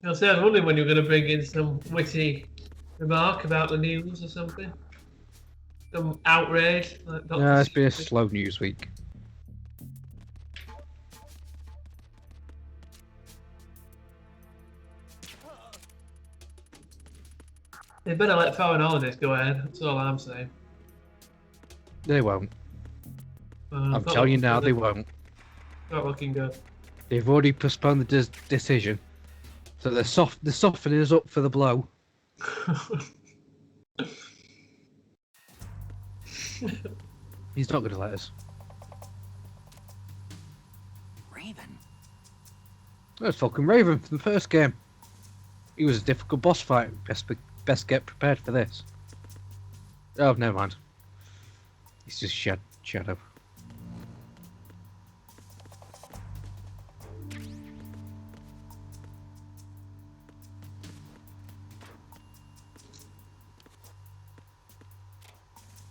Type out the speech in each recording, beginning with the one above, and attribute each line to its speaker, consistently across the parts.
Speaker 1: I was wondering when you were going to bring in some witty remark about the news or something. Some outrage. Like
Speaker 2: No, it's been a slow news week.
Speaker 1: They better let foreign holidays go ahead. That's all I'm saying.
Speaker 2: They won't. I'm telling you now, they won't.
Speaker 1: Not looking good.
Speaker 2: They've already postponed the decision, so they're softening us up for the blow. He's not going to let us.
Speaker 3: Raven.
Speaker 2: That was fucking Raven from the first game. He was a difficult boss fight. Best get prepared for this. Oh, never mind. He's just shadow.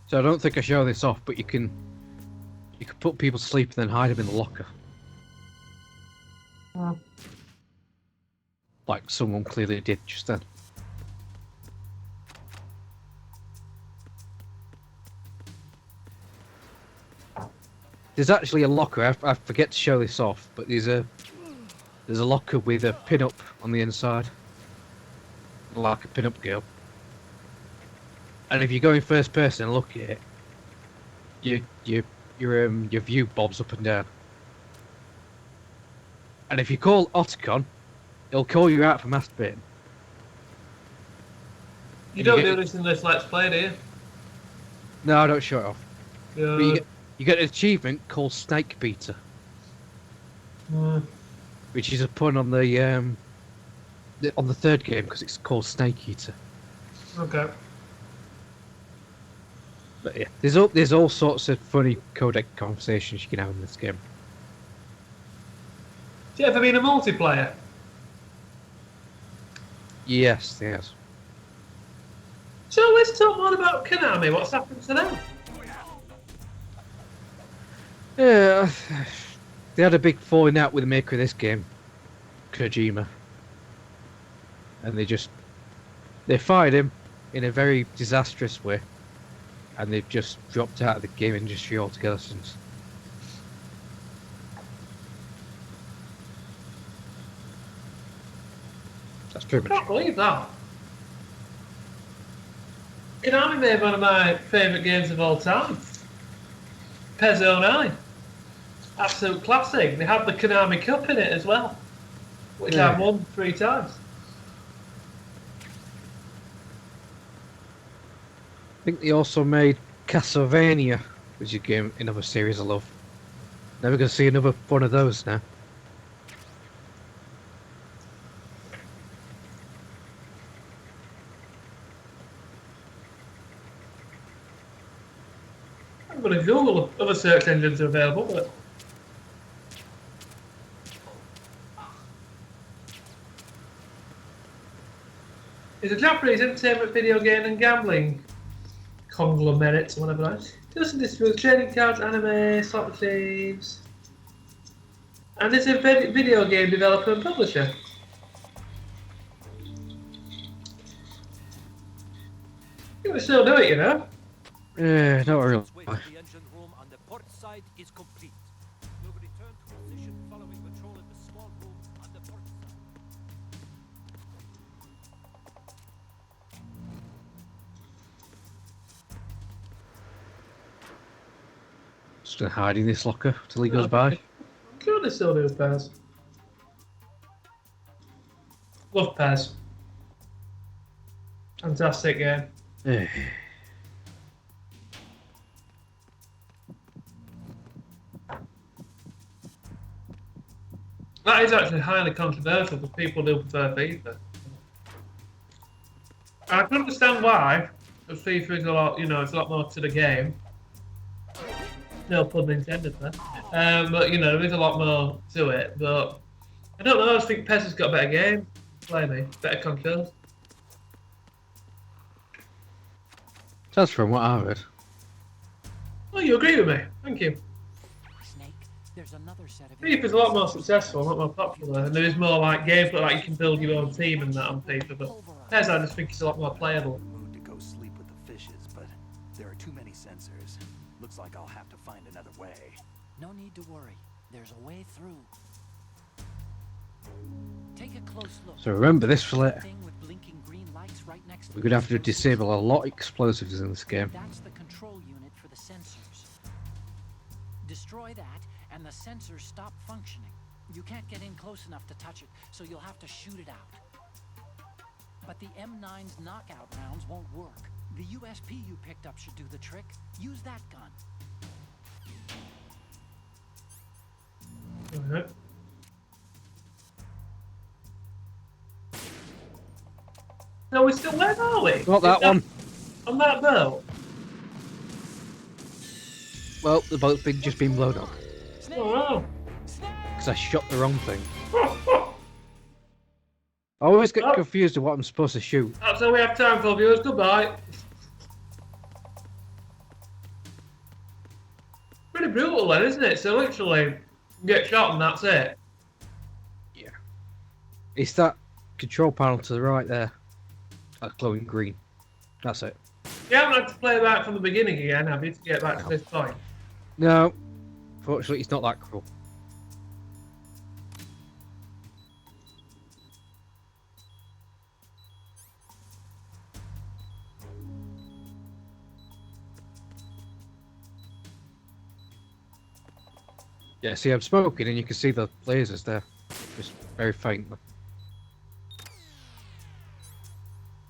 Speaker 2: So I don't think I show this off, but you can put people to sleep and then hide them in the locker. Like someone clearly did just then. There's actually a locker. I forget to show this off, but there's a locker with a pin-up on the inside, like a pin-up girl. And if you go in first person and look at it, your view bobs up and down. And if you call Otacon, it'll call you out for masturbating.
Speaker 1: You don't do this in this Let's Play, do you?
Speaker 2: No, I don't show it off. But you get an achievement called Snake Beater, which is a pun on the third game because it's called Snake Eater.
Speaker 1: Okay.
Speaker 2: But yeah, there's all sorts of funny codec conversations you can have in this game.
Speaker 1: Have you ever been a multiplayer?
Speaker 2: Yes, yes.
Speaker 1: So let's talk more about Konami. What's happened to them?
Speaker 2: Yeah, they had a big falling out with the maker of this game, Kojima, and they fired him in a very disastrous way, and they've just dropped out of the game industry altogether since. That's pretty
Speaker 1: I
Speaker 2: much
Speaker 1: can't believe that. Konami made one of my favourite games of all time. Pez 09. Absolute classic. They had the Konami Cup in it as well, which I've won 3 times.
Speaker 2: I think they also made Castlevania, which is a game, another series I love. Never gonna see another one of those now.
Speaker 1: I'm going to Google other search engines are available, but it's a Japanese entertainment, video game, and gambling conglomerate, or whatever that is. It doesn't distribute trading cards, anime, slot machines, and it's a video game developer and publisher. You can still do it, you know.
Speaker 2: Yeah, not really.
Speaker 3: The engine room on the port side is complete. We'll return to position following patrol in the small room on the port side.
Speaker 2: Just gonna hide in this locker till he goes by.
Speaker 1: I'm sure they still do Pez. Love Pez. Fantastic game.
Speaker 2: Yeah.
Speaker 1: That is actually highly controversial because people do prefer FIFA. I can understand why, because FIFA is a lot, it's a lot more to the game. No pun intended there. But there is a lot more to it. But I don't know. I just think PES has got a better game. Play me, better controls.
Speaker 2: That's from what I heard.
Speaker 1: Oh, you agree with me? Thank you.
Speaker 3: Snake, There's another set of
Speaker 1: FIFA's a lot more successful, a lot more popular, and there is more like gameplay, like you can build your own team and that on FIFA. But Pez, I just think it's a lot more playable.
Speaker 4: Mood to go sleep with the fishes, but there are too many sensors. Looks like I'll have to find another way.
Speaker 3: No need to worry. There's a way through. Take a close look.
Speaker 2: So remember this for later.
Speaker 3: Thing with blinking green lights right next to
Speaker 2: We're gonna have to
Speaker 3: the
Speaker 2: disable a lot of explosives in this game.
Speaker 3: That's the control unit for the sensors. Destroy that, and the sensors stop functioning. You can't get in close enough to touch it, so you'll have to shoot it out. But the M9's knockout rounds won't work. The USP you picked up should do the trick. Use that gun.
Speaker 1: Alright. No, we're still there, are we?
Speaker 2: Not that one.
Speaker 1: On that boat?
Speaker 2: Well, the boat's just been blown up.
Speaker 1: Oh, wow.
Speaker 2: Because I shot the wrong thing. I always get confused with what I'm supposed to shoot.
Speaker 1: That's all we have time for, viewers. Goodbye. Pretty brutal then, isn't it? So literally, you get shot and that's it.
Speaker 2: Yeah. It's that control panel to the right there. That glowing green. That's it.
Speaker 1: You haven't had to play back from the beginning again, have you, to get back to this point?
Speaker 2: No. Fortunately, it's not that cruel. Yeah, see, I'm smoking and you can see the lasers there. Just very faintly.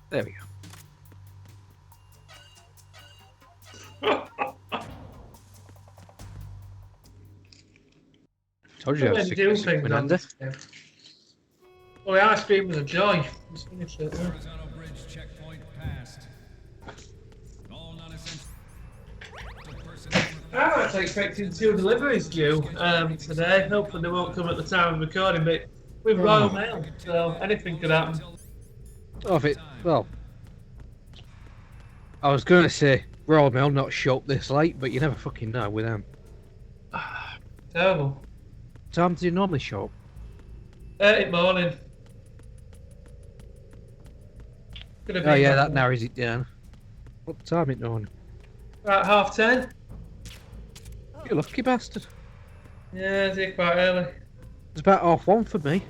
Speaker 2: There we go. Told you I was
Speaker 1: do things on this
Speaker 2: Ender.
Speaker 1: game. Oh, the ice cream was a joy. Just finished it. Yeah.
Speaker 5: Horizontal bridge checkpoint passed. All non-essential personnel.
Speaker 1: I'm actually expecting 2 deliveries due today. Hopefully they won't come at the time of recording, but with Royal Mail, so anything could happen.
Speaker 2: Of it, well, I was going to say Royal Mail not show up this late, but you never fucking know with them.
Speaker 1: Terrible.
Speaker 2: What time do you normally show up?
Speaker 1: 8 morning. Could have
Speaker 2: Oh
Speaker 1: been
Speaker 2: yeah, that narrows it down. What time it on?
Speaker 1: about 10:30.
Speaker 2: You lucky bastard.
Speaker 1: Yeah, it's here quite early.
Speaker 2: It's about 1:30 for me.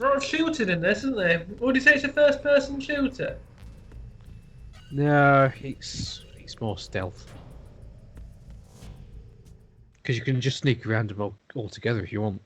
Speaker 1: A lot of shooting in this, isn't there? Would you say it's a first-person shooter?
Speaker 2: No, it's more stealth. Because you can just sneak around them all together if you want.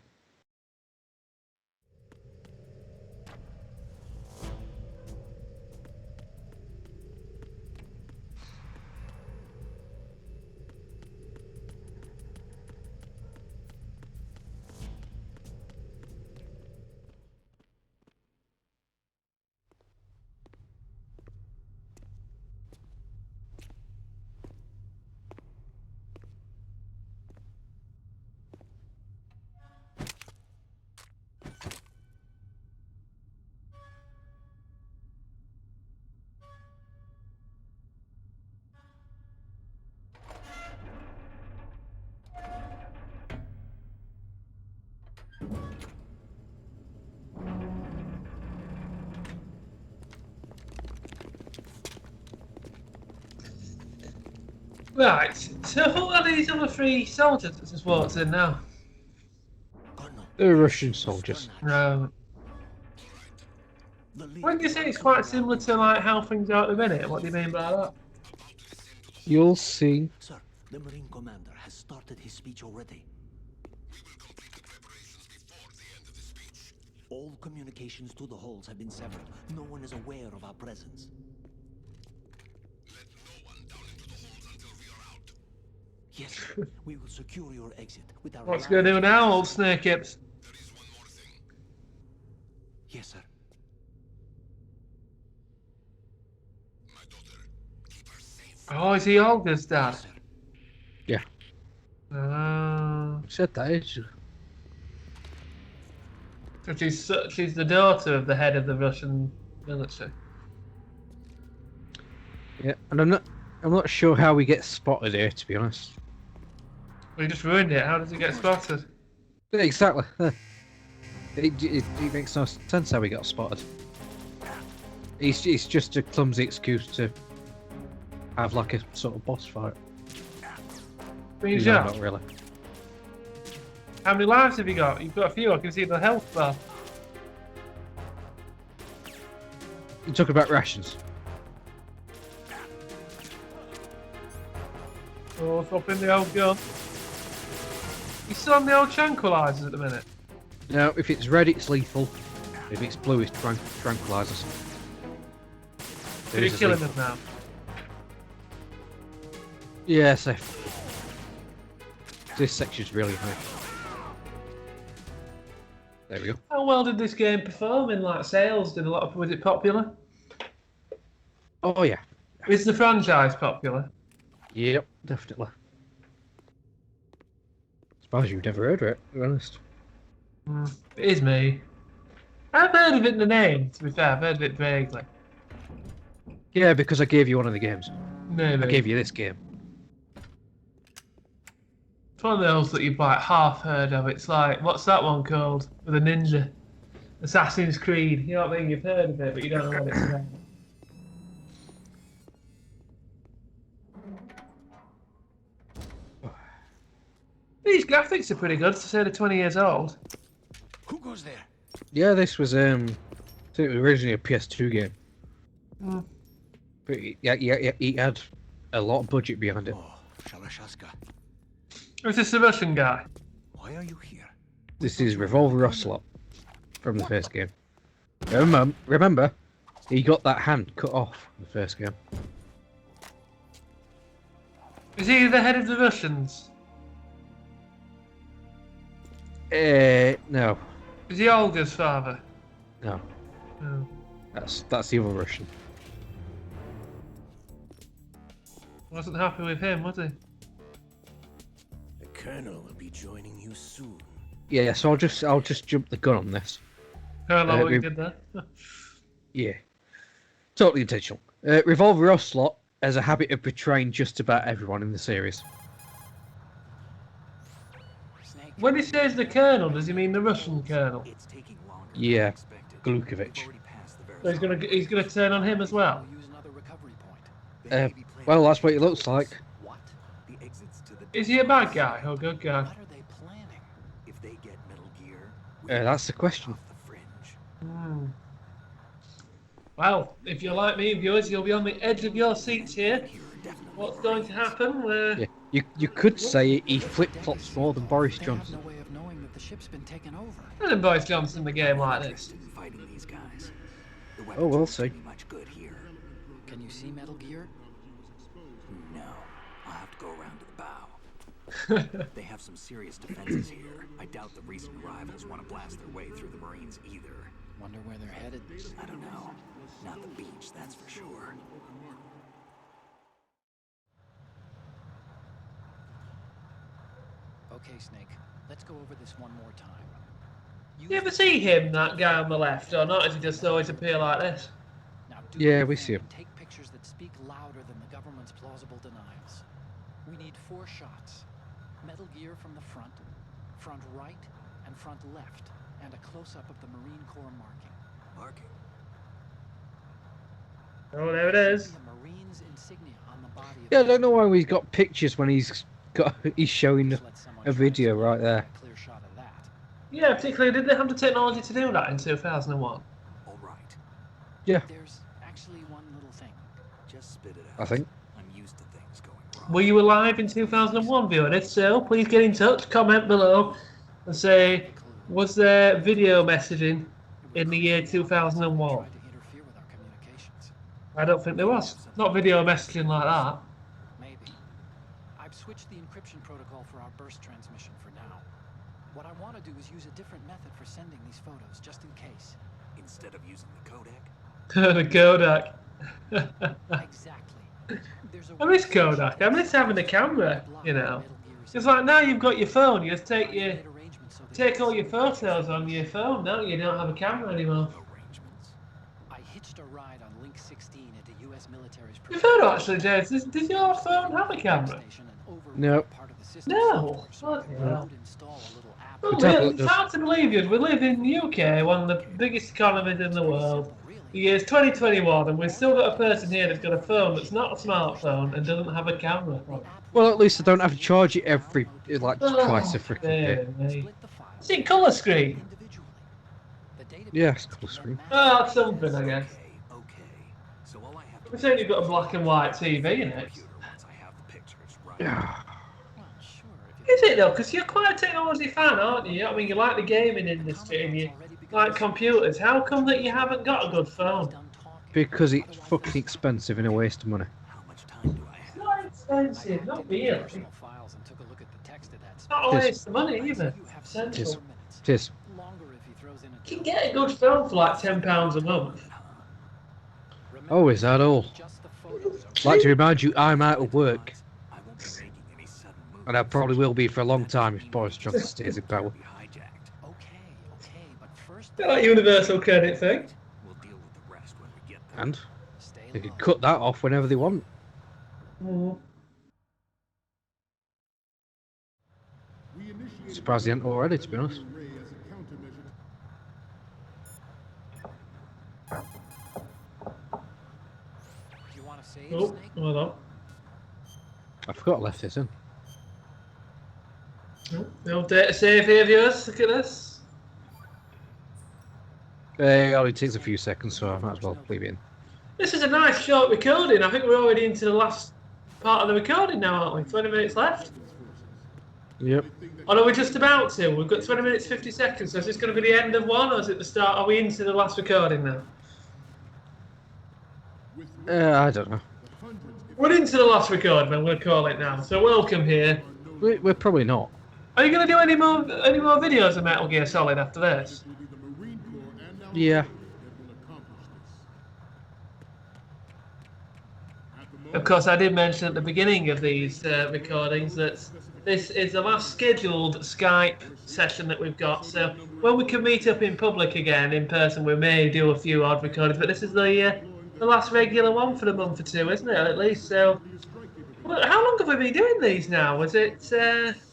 Speaker 1: Right, so who are these other 3 soldiers that just walked in now?
Speaker 2: They're Russian soldiers.
Speaker 1: When you say it's quite similar to like how things are at the minute, what do you mean by that?
Speaker 2: You'll see.
Speaker 6: Sir, the Marine Commander has started his speech already. All communications to the halls have been severed. No one is aware of our presence. Yes, sir. We will secure your exit with our...
Speaker 1: What's going to do now, old snake hips?
Speaker 6: Yes, sir.
Speaker 1: Oh, is he Olga's dad?
Speaker 2: Yeah.
Speaker 1: Ah.
Speaker 2: Said that is.
Speaker 1: So she's the daughter of the head of the Russian military.
Speaker 2: Yeah, and I'm not sure how we get spotted here, to be honest.
Speaker 1: Well, he just ruined it. How does he get spotted?
Speaker 2: Yeah, exactly. It makes no sense how we got spotted. It's just a clumsy excuse to have like a sort of boss fight.
Speaker 1: Green
Speaker 2: No,
Speaker 1: shot.
Speaker 2: not really.
Speaker 1: How many lives have you got? You've got a few. I can see the health bar.
Speaker 2: You talk about rations.
Speaker 1: Oh, swap in the old gun. You still on the old tranquilizers at the minute?
Speaker 2: Now, if it's red, it's lethal. If it's blue, it's tranquilizers.
Speaker 1: Are you killing them now?
Speaker 2: Yeah, safe. This section's really high. There we go.
Speaker 1: How well did this game perform in like sales? Was it popular?
Speaker 2: Oh yeah.
Speaker 1: Is the franchise popular?
Speaker 2: Yep, definitely. Suppose you've never heard of it, to be honest.
Speaker 1: It is me. I've heard of it in the name, to be fair. I've heard of it vaguely.
Speaker 2: Yeah, because I gave you one of the games.
Speaker 1: Maybe.
Speaker 2: I gave you this game.
Speaker 1: It's one of those that you've like half heard of. It's like, what's that one called? With a ninja. Assassin's Creed. You know what I mean? You've heard of it, but you don't know what it's about. These graphics are pretty good to say they're 20 years old.
Speaker 6: Who goes there?
Speaker 2: Yeah, this was I think it was originally a PS2 game. But he had a lot of budget behind it.
Speaker 6: Oh, Shalashaska.
Speaker 1: Is this the Russian guy?
Speaker 6: Why are you here?
Speaker 2: This is Revolver Ocelot from the first game. Remember, he got that hand cut off in the first game.
Speaker 1: Is he the head of the Russians?
Speaker 2: No,
Speaker 1: Is he Olga's father?
Speaker 2: no,
Speaker 1: No.
Speaker 2: that's the other Russian.
Speaker 1: Wasn't happy with him, was he?
Speaker 6: The Colonel will be joining you soon.
Speaker 2: Yeah, so I'll just jump the gun on this.
Speaker 1: I don't know what he
Speaker 2: we-
Speaker 1: did there.
Speaker 2: Yeah, totally intentional. Revolver Ocelot has a habit of betraying just about everyone in the series.
Speaker 3: Snake.
Speaker 1: When he says the colonel, does he mean the Russian colonel?
Speaker 4: It's taking longer
Speaker 2: Yeah,
Speaker 4: than expected.
Speaker 2: Glukovich.
Speaker 4: We've already passed the
Speaker 1: So
Speaker 4: verification.
Speaker 1: he's gonna turn on him as well.
Speaker 3: We'll use another recovery point.
Speaker 4: They may be planning
Speaker 2: Well, that's what it looks like.
Speaker 3: What?
Speaker 4: the exits to the
Speaker 1: Is he a bad guy or a good guy?
Speaker 3: What are they planning?
Speaker 4: If they get Metal Gear,
Speaker 2: That's the question.
Speaker 4: off the fringe.
Speaker 1: Hmm. Well, if you're like me, viewers, you'll be on the edge of your seats here.
Speaker 4: Here are definitely
Speaker 1: What's going to happen?
Speaker 2: Yeah, you could say he flip flops more than Boris
Speaker 3: They have
Speaker 2: Johnson.
Speaker 3: no way of knowing that the ship's been taken over.
Speaker 1: Isn't Boris Johnson in the game like this?
Speaker 4: interested in fighting these guys. The
Speaker 2: Oh,
Speaker 4: weapons
Speaker 2: we'll
Speaker 4: aren't
Speaker 2: see.
Speaker 4: pretty much good here.
Speaker 3: Can you see Metal Gear?
Speaker 4: No, I'll have to go around to the bow. They have some serious defenses here. I doubt the recent arrivals want to blast their way through the Marines either.
Speaker 3: Wonder where they're headed.
Speaker 4: I don't know. Not the beach, that's for sure.
Speaker 3: Okay, Snake. Let's go over this one more time. Use
Speaker 1: You ever
Speaker 3: the-
Speaker 1: see him, that guy on the left, or not? Does he just always appear like this?
Speaker 3: Now do
Speaker 2: Yeah,
Speaker 3: your
Speaker 2: we
Speaker 3: thing
Speaker 2: see him.
Speaker 3: and take pictures that speak louder than the government's plausible denials. We need 4 shots. Metal Gear from the front right, and front left, and a close-up of the Marine Corps marking.
Speaker 4: Marking.
Speaker 1: Oh, there it is.
Speaker 3: The Marines insignia on the body of
Speaker 2: Yeah, I
Speaker 3: the
Speaker 2: don't know why we've got pictures when he's showing
Speaker 3: Just let someone
Speaker 2: a video
Speaker 3: transfer
Speaker 2: right there.
Speaker 3: a clear shot of that.
Speaker 1: Yeah, particularly, did they have the technology to do that in 2001?
Speaker 4: All right.
Speaker 2: Yeah,
Speaker 3: There's actually one little thing.
Speaker 4: Just spit it
Speaker 2: I
Speaker 4: out.
Speaker 2: think.
Speaker 4: I'm used to things going wrong.
Speaker 1: Were you alive in 2001, viewer? If so, please get in touch, comment below, and say, was there video messaging in the year 2001?
Speaker 3: Tried to interfere with our communications.
Speaker 1: I don't think there was. Not video messaging like that.
Speaker 3: Maybe. I've switched the encryption protocol for our burst transmission for now. What I want to do is use a different method for sending these photos, just in case.
Speaker 4: Instead of using the codec,
Speaker 1: The Kodak.
Speaker 3: Exactly. There's a
Speaker 1: I miss
Speaker 3: way
Speaker 1: Kodak. I miss having a camera, you know. It's like now you've got your phone, you just take all your photos on your phone, don't you? You don't have a camera anymore.
Speaker 4: Arrangements.
Speaker 3: I hitched a ride on Link 16 into U.S. military's
Speaker 1: Your phone actually, James, does your phone have a camera?
Speaker 2: No.
Speaker 1: No.
Speaker 3: So
Speaker 1: Bloody
Speaker 3: I
Speaker 1: hell.
Speaker 3: would install a little app.
Speaker 1: Well,
Speaker 2: tablet
Speaker 1: it's
Speaker 2: does.
Speaker 1: hard to believe you. We live in the UK, one of the biggest economies in the world. The year's 2021, and we've still got a person here that's got a phone that's not a smartphone and doesn't have a camera.
Speaker 2: Well, at least I don't have to charge it every like twice a freaking day.
Speaker 1: Is it colour screen?
Speaker 2: Yeah, it's colour screen.
Speaker 1: Oh, that's something, I guess.
Speaker 4: Okay. So all I have to
Speaker 1: We're saying you've got a black and white TV in it.
Speaker 4: once I have the pictures, right?
Speaker 2: Yeah.
Speaker 1: Is it though? Because you're quite a technology fan, aren't you? I mean, you like the gaming industry and you like computers. How come that you haven't got a good phone?
Speaker 2: Because it's fucking expensive and a waste of money.
Speaker 4: How much time do I
Speaker 1: It's
Speaker 4: have?
Speaker 1: not expensive, not really.
Speaker 3: Personal files and took a look at the text of that.
Speaker 1: It's not a waste of money either.
Speaker 3: You have
Speaker 1: Essential.
Speaker 2: Tis.
Speaker 3: 4 minutes.
Speaker 2: Tis.
Speaker 3: Longer if he throws in a
Speaker 1: You can get a good phone for like £10 a month.
Speaker 2: Oh, is that all?
Speaker 3: just the photos.
Speaker 2: I'd like to remind you, I'm out of work,
Speaker 4: I won't be making any sudden moves.
Speaker 2: and I probably will be for a long time if Boris Johnson stays in power.
Speaker 4: Be hijacked.
Speaker 3: Okay, but first
Speaker 1: Bit like universal credit thing.
Speaker 4: We'll deal with the rest when we get there.
Speaker 2: And
Speaker 3: stay
Speaker 2: they can
Speaker 3: low.
Speaker 2: cut that off whenever they want. Surprised they haven't already, to be honest.
Speaker 3: You want to save,
Speaker 1: Oh,
Speaker 3: Snake?
Speaker 1: hold on.
Speaker 2: I forgot I left this in.
Speaker 1: Oh, the old data save here, viewers. Look at this.
Speaker 2: It only takes a few seconds, so I might as well leave it in.
Speaker 1: This is a nice short recording. I think we're already into the last part of the recording now, aren't we? 20 minutes left.
Speaker 2: Yep.
Speaker 1: Oh no, we're just about to. We've got 20 minutes, 50 seconds. So is this going to be the end of one, or is it the start? Are we into the last recording now?
Speaker 2: I don't know.
Speaker 1: We're into the last recording. I'm going to call it now. So welcome here.
Speaker 2: We're probably not.
Speaker 1: Are you going to do any more videos of Metal Gear Solid after this?
Speaker 2: Yeah.
Speaker 1: Of course, I did mention at the beginning of these recordings that this is the last scheduled Skype session that we've got. So when we can meet up in public again, in person, we may do a few odd recordings. But this is the last regular one for the month or two, isn't it? At least. So how long have we been doing these now? Was it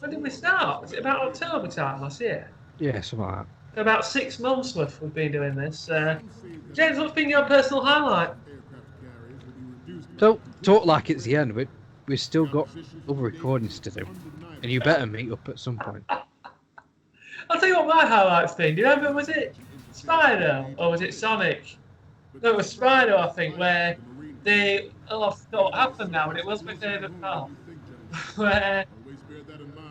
Speaker 1: when did we start? Was it about October time last year?
Speaker 2: Yeah, something like that.
Speaker 1: So about 6 months worth we've been doing this. James, what's been your personal highlight?
Speaker 2: So, talk like it's the end, but we've still got other recordings to do. And you better meet up at some point.
Speaker 1: I'll tell you what my highlight's been. Do you remember, was it Spyro or was it Sonic? No, it was Spyro, I think, where they... Oh, I forgot what happened now, and it was my favourite part. Where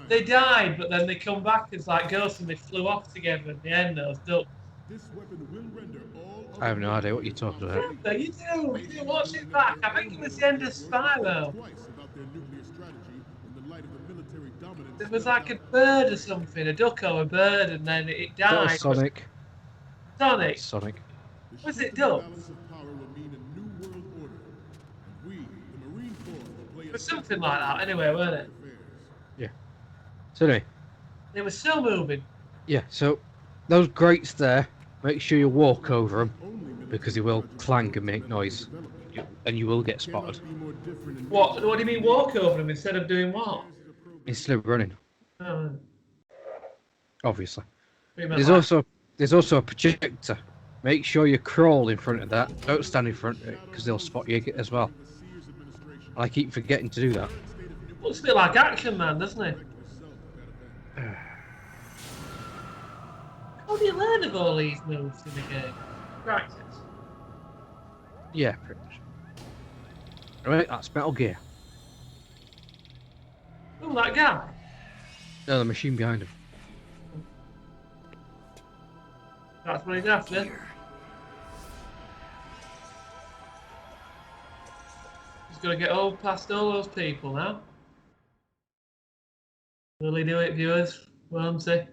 Speaker 1: they died, but then they come back as like ghosts and they flew off together at the end, those ducks.
Speaker 2: I have no idea what you're talking about.
Speaker 1: Yeah, you do watch it back. I think it was the end of Spyro. It was like a bird or something, a duck or a bird, and then it
Speaker 2: That
Speaker 1: died.
Speaker 2: was Sonic.
Speaker 1: Sonic.
Speaker 2: Sonic.
Speaker 1: Was it ducks? It was something like that anyway, weren't it?
Speaker 2: Yeah. So anyway,
Speaker 1: It was so moving.
Speaker 2: yeah, so those grates there, make sure you walk over them because they will clang and make noise. And you will get spotted.
Speaker 1: What do you mean walk over them instead of doing what?
Speaker 2: Instead of running,
Speaker 1: Oh,
Speaker 2: obviously.
Speaker 1: we meant
Speaker 2: There's
Speaker 1: like-
Speaker 2: also a projector. Make sure you crawl in front of that. Don't stand in front of it because they'll spot you as well. I keep forgetting to do that.
Speaker 1: Looks a bit like Action Man, doesn't it? How do you learn of all these moves in the game? Practice.
Speaker 2: Yeah, pretty much. Right, that's Metal Gear.
Speaker 1: Oh, that guy.
Speaker 2: No, the machine behind him.
Speaker 1: That's what he's after. He's got to get all past all those people now. Will he do it, viewers? Well, see.